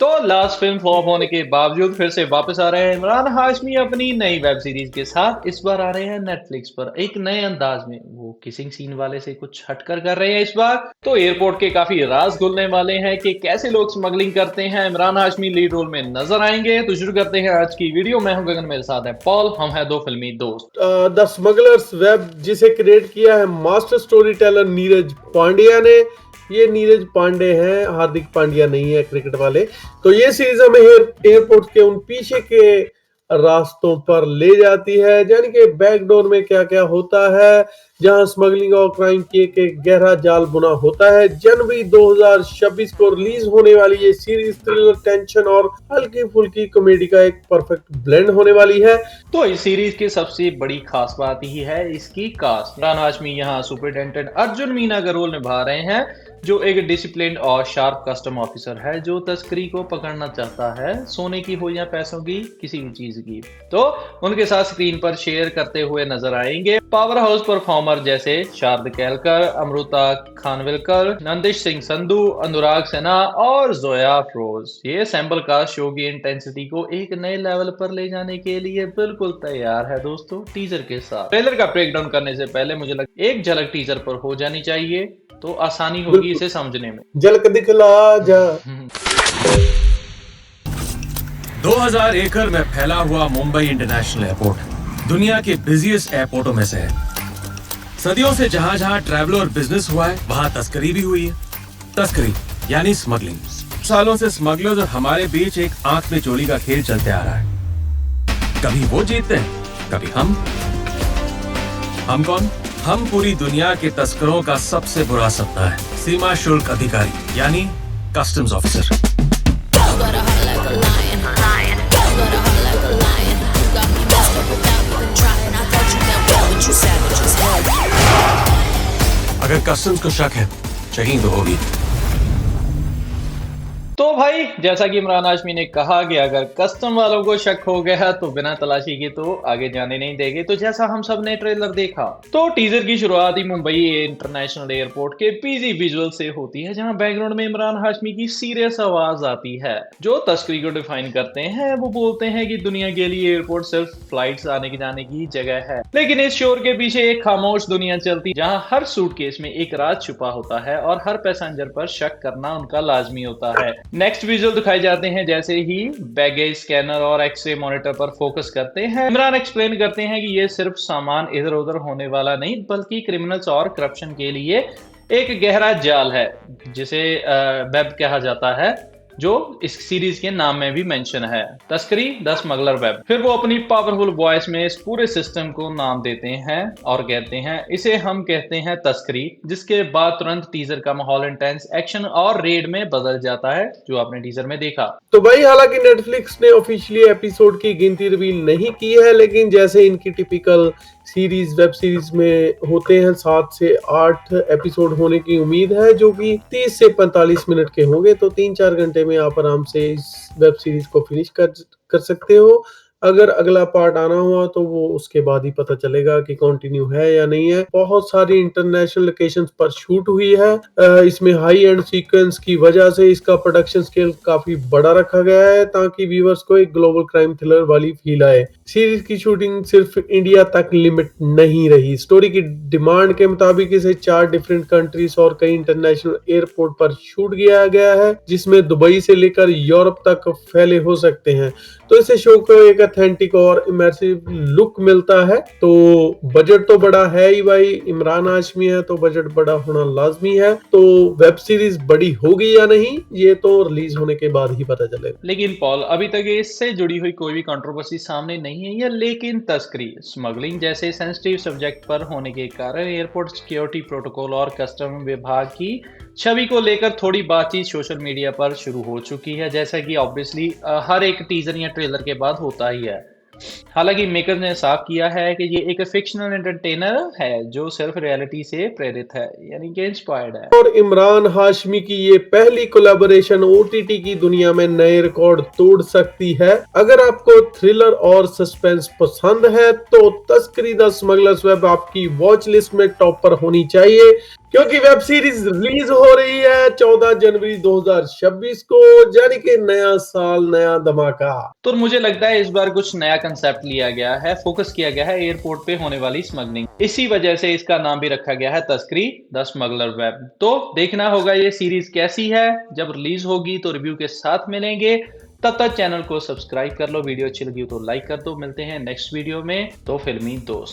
तो last film flop होने के बावजूद फिर से वापस आ रहे हैं इमरान हाशमी अपनी नई वेब सीरीज के साथ। इस बार आ रहे हैं नेटफ्लिक्स पर एक नए अंदाज में। वो किसिंग सीन वाले से कुछ हटकर कर रहे हैं इस बार। तो एयरपोर्ट के काफी राज खुलने वाले हैं कि कैसे लोग स्मगलिंग करते हैं। इमरान हाशमी लीड रोल में नजर आएंगे। तो शुरू करते हैं आज की वीडियो। मैं हूं गगन, मेरे साथ है पॉल। हम हैं दो फिल्मी दोस्त। द स्मगलर्स वेब, जिसे क्रिएट किया है master story teller Neeraj Pandya ने। ये नीरज पांडे हैं, हार्दिक पांड्या नहीं है क्रिकेट वाले। तो ये सीरीज हमें एयरपोर्ट के उन पीछे के रास्तों पर ले जाती है, यानी कि बैकडोर में क्या क्या होता है, जहां स्मगलिंग और क्राइम की एक गहरा जाल बुना होता है। जनवरी 2026 को रिलीज होने वाली ये सीरीज थ्रिलर, टेंशन और हल्की फुल्की कॉमेडी का एक परफेक्ट ब्लेंड होने वाली है। तो इस सीरीज की सबसे बड़ी खास बात ही है इसकी कास्ट। इमरान हाशमी यहाँ सुपरिटेंडेंट अर्जुन मीना का रोल निभा रहे हैं, जो एक डिसिप्लिन और शार्प कस्टम ऑफिसर है जो तस्करी को पकड़ना चाहता है, सोने की हो या पैसों की, किसी भी चीज की। तो उनके साथ स्क्रीन पर शेयर करते हुए नजर आएंगे पावर हाउस परफॉर्मर जैसे शारद कैलकर, अमृता खानविलकर, नंदिश सिंह संधू, अनुराग सिन्हा और जोया अफरोज। ये सैंपल कास्ट शो की इंटेंसिटी को एक नए लेवल पर ले जाने के लिए बिल्कुल तैयार है दोस्तों। टीजर के साथ ट्रेलर का ब्रेक डाउन करने से पहले मुझे लगता है एक झलक टीजर पर हो जानी चाहिए, तो आसानी होगी इसे समझने में। झलक दिखला जा। 2000 एकड़ में फैला हुआ मुंबई इंटरनेशनल एयरपोर्ट दुनिया के बिजिएस्ट एयरपोर्टों में से है। सदियों से जहां जहां ट्रैवलर बिजनेस हुआ है, वहां तस्करी भी हुई है। तस्करी यानी स्मगलिंग। सालों से स्मगलर्स और हमारे बीच एक आंख में चोली का खेल चलते आ रहा है। कभी वो जीतते हैं, कभी हम। हम कौन? हम पूरी दुनिया के तस्करों का सबसे बुरा सपना है, सीमा शुल्क अधिकारी यानी कस्टम्स ऑफिसर। अगर कस्टम्स को शक है, चेकिंग तो होगी। तो भाई, जैसा कि इमरान हाशमी ने कहा कि अगर कस्टम वालों को शक हो गया तो बिना तलाशी के तो आगे जाने नहीं देंगे। तो जैसा हम सब ने ट्रेलर देखा, तो टीजर की शुरुआत ही मुंबई इंटरनेशनल एयरपोर्ट के पीजी विजुअल से होती है, जहां बैकग्राउंड में इमरान हाशमी की सीरियस आवाज आती है जो तस्करी को डिफाइन करते हैं। वो बोलते हैं कि दुनिया के लिए एयरपोर्ट सिर्फ फ्लाइट्स आने की जाने की जगह है, लेकिन इस शोर के पीछे एक खामोश दुनिया चलती, जहां हर सूटकेस में एक राज छुपा होता है और हर पैसेंजर पर शक करना उनका लाजमी होता है। नेक्स्ट विजुअल दिखाए जाते हैं जैसे ही बैगेज स्कैनर और एक्सरे मॉनिटर पर फोकस करते हैं। इमरान एक्सप्लेन करते हैं कि ये सिर्फ सामान इधर उधर होने वाला नहीं, बल्कि क्रिमिनल्स और करप्शन के लिए एक गहरा जाल है, जिसे वेब कहा जाता है, जो इस सीरीज के नाम में भी मेंशन है। तस्करी, द स्मगलर वेब। फिर वो अपनी पावरफुल वॉइस में इस पूरे सिस्टम को नाम देते हैं और कहते हैं इसे हम कहते हैं तस्करी, जिसके बाद तुरंत टीजर का माहौल इंटेंस एक्शन और रेड में बदल जाता है, जो आपने टीजर में देखा। तो भाई, हालांकि नेटफ्लिक्स ने ऑफिशियली एपिसोड की गिनती रिवील नहीं की है, लेकिन जैसे इनकी टिपिकल सीरीज वेब सीरीज में होते हैं, 7 से 8 एपिसोड होने की उम्मीद है, जो कि 30 से 45 मिनट के होंगे। तो 3-4 घंटे में आप आराम से इस वेब सीरीज को फिनिश कर सकते हो। अगर अगला पार्ट आना हुआ तो वो उसके बाद ही पता चलेगा कि कंटिन्यू है या नहीं है। बहुत सारी इंटरनेशनल लोकेशंस पर शूट हुई है। इसमें हाई एंड सीक्वेंस की वजह से इसका प्रोडक्शन स्केल काफी बड़ा रखा गया है, ताकि व्यूअर्स को एक ग्लोबल क्राइम थ्रिलर वाली फील आए। सीरीज की शूटिंग सिर्फ इंडिया तक लिमिट नहीं रही। स्टोरी की डिमांड के मुताबिक इसे 4 डिफरेंट कंट्रीज और कई इंटरनेशनल एयरपोर्ट पर शूट किया गया है, जिसमें दुबई से लेकर यूरोप तक फैले हो सकते हैं। तो इसे शो को एक ऑथेंटिक और इमर्सिव लुक मिलता है। तो बजट तो बड़ा है ही भाई, इमरान हाशमी है तो बजट बड़ा होना लाजमी है। तो वेब सीरीज बड़ी होगी या नहीं, ये तो रिलीज होने के बाद ही पता चलेगा। लेकिन पॉल, अभी तक इससे जुड़ी हुई कोई भी कंट्रोवर्सी सामने नहीं है, या लेकिन तस्करी, स्मगलिंग जैसे सेंसिटिव सब्जेक्ट पर होने के कारण एयरपोर्ट सिक्योरिटी प्रोटोकॉल और कस्टम विभाग की छवि को लेकर थोड़ी बातचीत सोशल मीडिया पर शुरू हो चुकी है, जैसा कि ऑब्वियसली हर एक टीजर या ट्रेलर के बाद होता ही है। हालांकि मेकर ने साफ किया है कि ये एक फिक्शनल एंटरटेनर है जो सिर्फ रियलिटी से प्रेरित है, यानी कि इंस्पायर्ड है। और इमरान हाशमी की ये पहली कोलैबोरेशन ओटीटी की दुनिया में नए रिकॉर्ड तोड़ सकती है। अगर आपको थ्रिलर और सस्पेंस पसंद है तो तस्करी द स्मगलर्स वेब आपकी वॉच लिस्ट में टॉप पर होनी चाहिए। क्योंकि वेब सीरीज रिलीज हो रही है 14 जनवरी 2026 को, यानी कि नया साल नया धमाका। तो मुझे लगता है इस बार कुछ नया कंसेप्ट लिया गया है, फोकस किया गया है एयरपोर्ट पे होने वाली स्मगलिंग। इसी वजह से इसका नाम भी रखा गया है तस्करी द स्मगलर वेब। तो देखना होगा ये सीरीज कैसी है, जब रिलीज होगी तो रिव्यू के साथ मिलेंगे। तब तक चैनल को सब्सक्राइब कर लो, वीडियो अच्छी लगी हो तो लाइक कर दो। मिलते हैं नेक्स्ट वीडियो में, तो फिल्मी दोस्त।